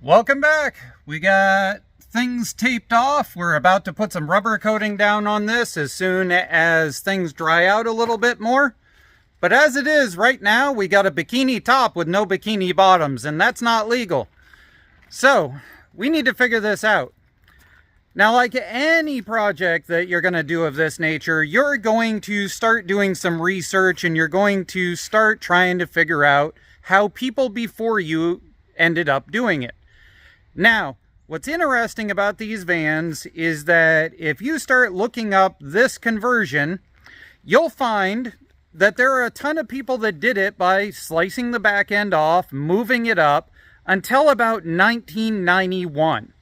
Welcome back. We got things taped off. We're about to put some rubber coating down on this as soon as things dry out a little bit more. But as it is right now, we got a bikini top with no bikini bottoms, and that's not legal. So we need to figure this out. Now, like any project that you're going to do of this nature, you're going to start doing some research and you're going to start trying to figure out how people before you ended up doing it. Now, what's interesting about these vans is that if you start looking up this conversion, you'll find that there are a ton of people that did it by slicing the back end off, moving it up until about 1991.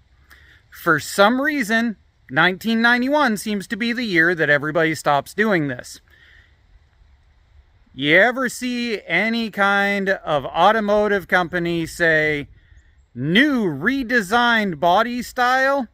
For some reason, 1991 seems to be the year that everybody stops doing this. You ever see any kind of automotive company say, new redesigned body style?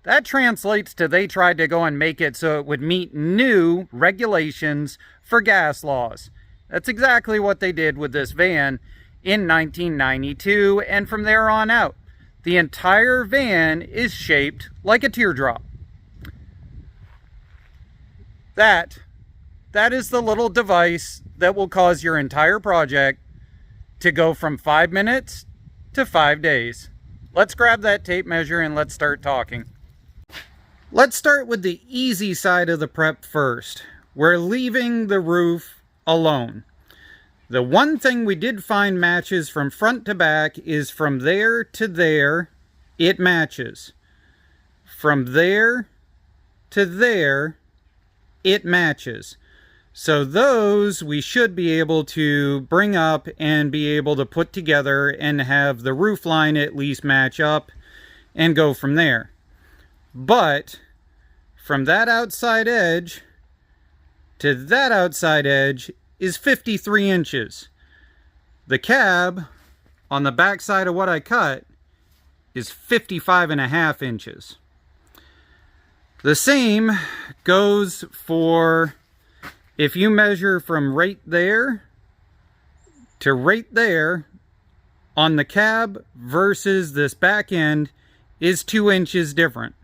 That translates to they tried to go and make it so it would meet new regulations for gas laws. That's exactly what they did with this van in 1992, and from there on out. The entire van is shaped like a teardrop. That is the little device that will cause your entire project to go from 5 minutes to 5 days. Let's grab that tape measure and let's start talking. Let's start with the easy side of the prep first. We're leaving the roof alone. The one thing we did find matches from front to back is from there to there, it matches. From there to there, it matches. So those we should be able to bring up and be able to put together and have the roof line at least match up and go from there. But from that outside edge to that outside edge is 53 inches. The cab on the back side of what I cut is 55.5 inches. The same goes for if you measure from right there to right there on the cab versus this back end is 2 inches different.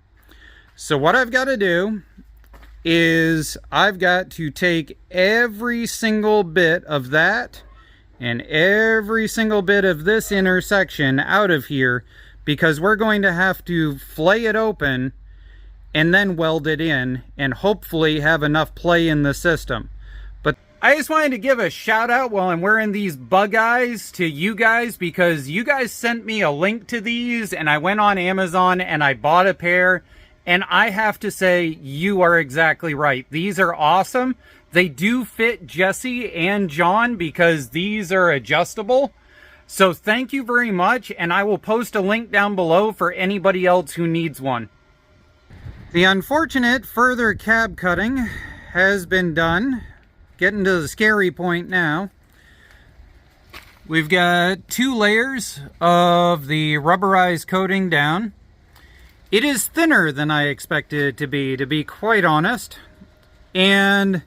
So what I've got to do is I've got to take every single bit of that and every single bit of this intersection out of here, because we're going to have to flay it open and then weld it in and hopefully have enough play in the system. But I just wanted to give a shout out while I'm wearing these bug eyes to you guys, because you guys sent me a link to these and I went on Amazon and I bought a pair. And I have to say, you are exactly right. These are awesome. They do fit Jesse and John because these are adjustable. So thank you very much. And I will post a link down below for anybody else who needs one. The unfortunate further cab cutting has been done. Getting to the scary point now. We've got 2 layers of the rubberized coating down. It is thinner than I expected it to be quite honest. And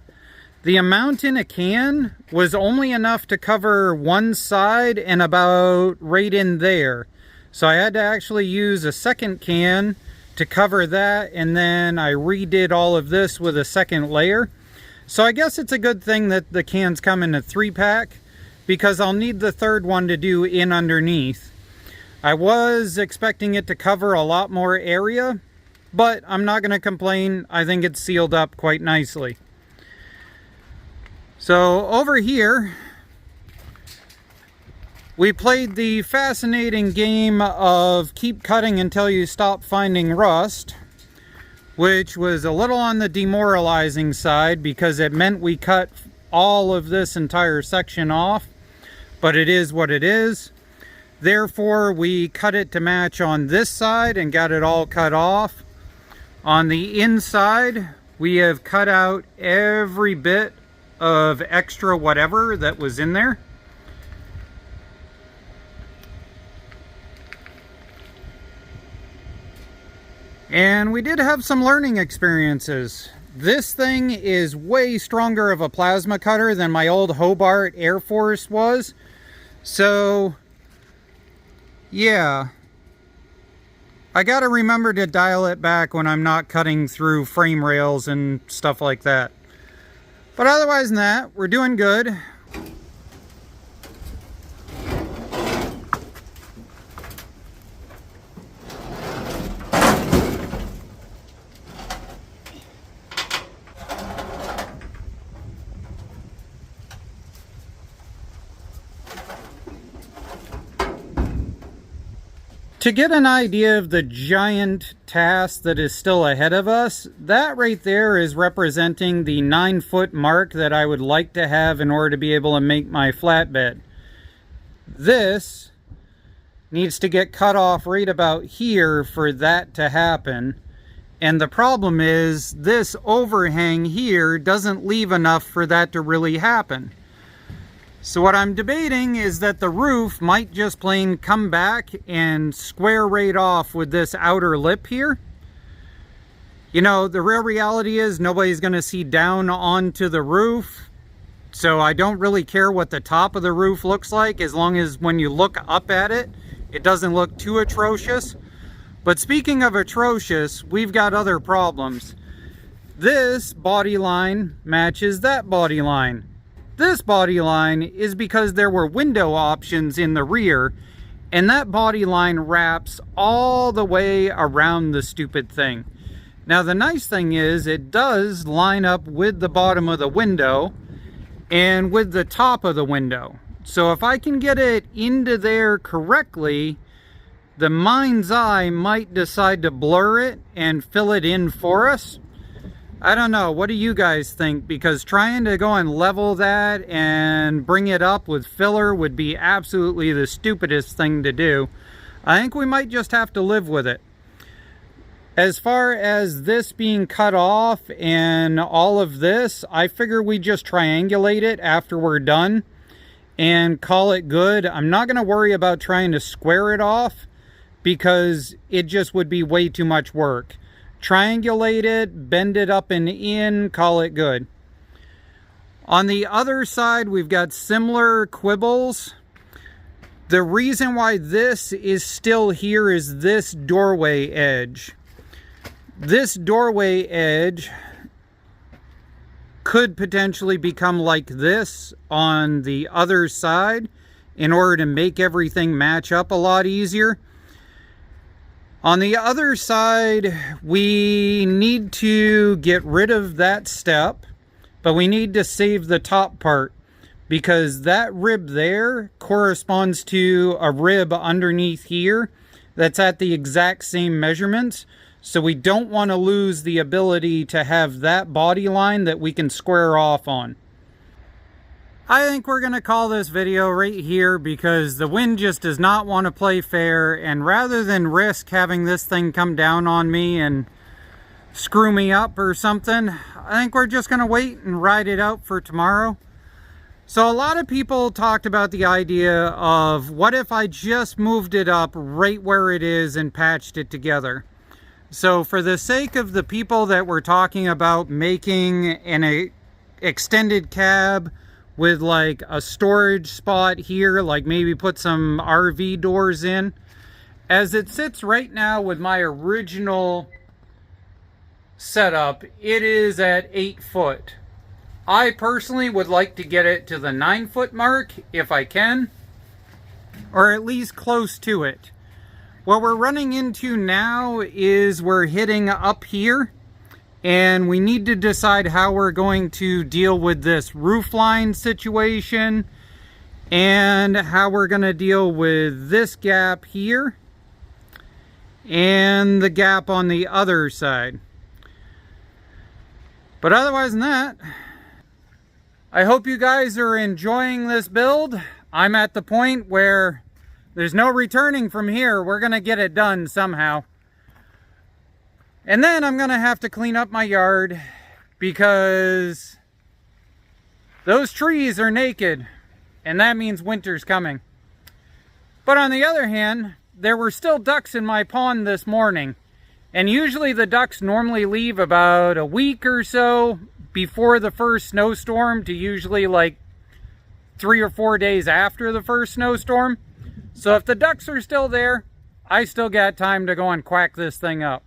the amount in a can was only enough to cover one side and about right in there. So I had to actually use a second can to cover that, and then I redid all of this with a second layer. So I guess it's a good thing that the cans come in a 3-pack, because I'll need the third one to do in underneath. I was expecting it to cover a lot more area, but I'm not going to complain. I think it's sealed up quite nicely. So over here, we played the fascinating game of keep cutting until you stop finding rust, which was a little on the demoralizing side because it meant we cut all of this entire section off, but it is what it is. Therefore, we cut it to match on this side and got it all cut off. On the inside, we have cut out every bit of extra whatever that was in there. And we did have some learning experiences. This thing is way stronger of a plasma cutter than my old Hobart Air Force was. So, yeah, I gotta remember to dial it back when I'm not cutting through frame rails and stuff like that. But otherwise than that, we're doing good. To get an idea of the giant task that is still ahead of us, that right there is representing the 9-foot mark that I would like to have in order to be able to make my flatbed. This needs to get cut off right about here for that to happen. And the problem is this overhang here doesn't leave enough for that to really happen. So what I'm debating is that the roof might just plain come back and square right off with this outer lip here. You know, the real reality is nobody's going to see down onto the roof. So I don't really care what the top of the roof looks like, as long as when you look up at it, it doesn't look too atrocious. But speaking of atrocious, we've got other problems. This body line matches that body line. This body line is because there were window options in the rear, and that body line wraps all the way around the stupid thing. Now the nice thing is it does line up with the bottom of the window and with the top of the window. So if I can get it into there correctly, the mind's eye might decide to blur it and fill it in for us. I don't know, what do you guys think? Because trying to go and level that and bring it up with filler would be absolutely the stupidest thing to do. I think we might just have to live with it. As far as this being cut off and all of this, I figure we just triangulate it after we're done and call it good. I'm not going to worry about trying to square it off because it just would be way too much work. Triangulate it, bend it up and in, call it good. On the other side, we've got similar quibbles. The reason why this is still here is this doorway edge. This doorway edge could potentially become like this on the other side in order to make everything match up a lot easier. On the other side, we need to get rid of that step, but we need to save the top part because that rib there corresponds to a rib underneath here that's at the exact same measurements. So we don't want to lose the ability to have that body line that we can square off on. I think we're going to call this video right here because the wind just does not want to play fair, and rather than risk having this thing come down on me and screw me up or something, I think we're just going to wait and ride it out for tomorrow. So a lot of people talked about the idea of what if I just moved it up right where it is and patched it together. So for the sake of the people that were talking about making an extended cab with like a storage spot here, like maybe put some RV doors in. As it sits right now with my original setup, it is at 8 foot. I personally would like to get it to the 9-foot mark if I can, or at least close to it. What we're running into now is we're hitting up here, and we need to decide how we're going to deal with this roofline situation and how we're going to deal with this gap here and the gap on the other side. But otherwise than that, I hope you guys are enjoying this build. I'm at the point where there's no returning from here. We're going to get it done somehow. And then I'm going to have to clean up my yard because those trees are naked, and that means winter's coming. But on the other hand, there were still ducks in my pond this morning, and usually the ducks normally leave about a week or so before the first snowstorm to usually like 3 or 4 days after the first snowstorm. So if the ducks are still there, I still got time to go and quack this thing up.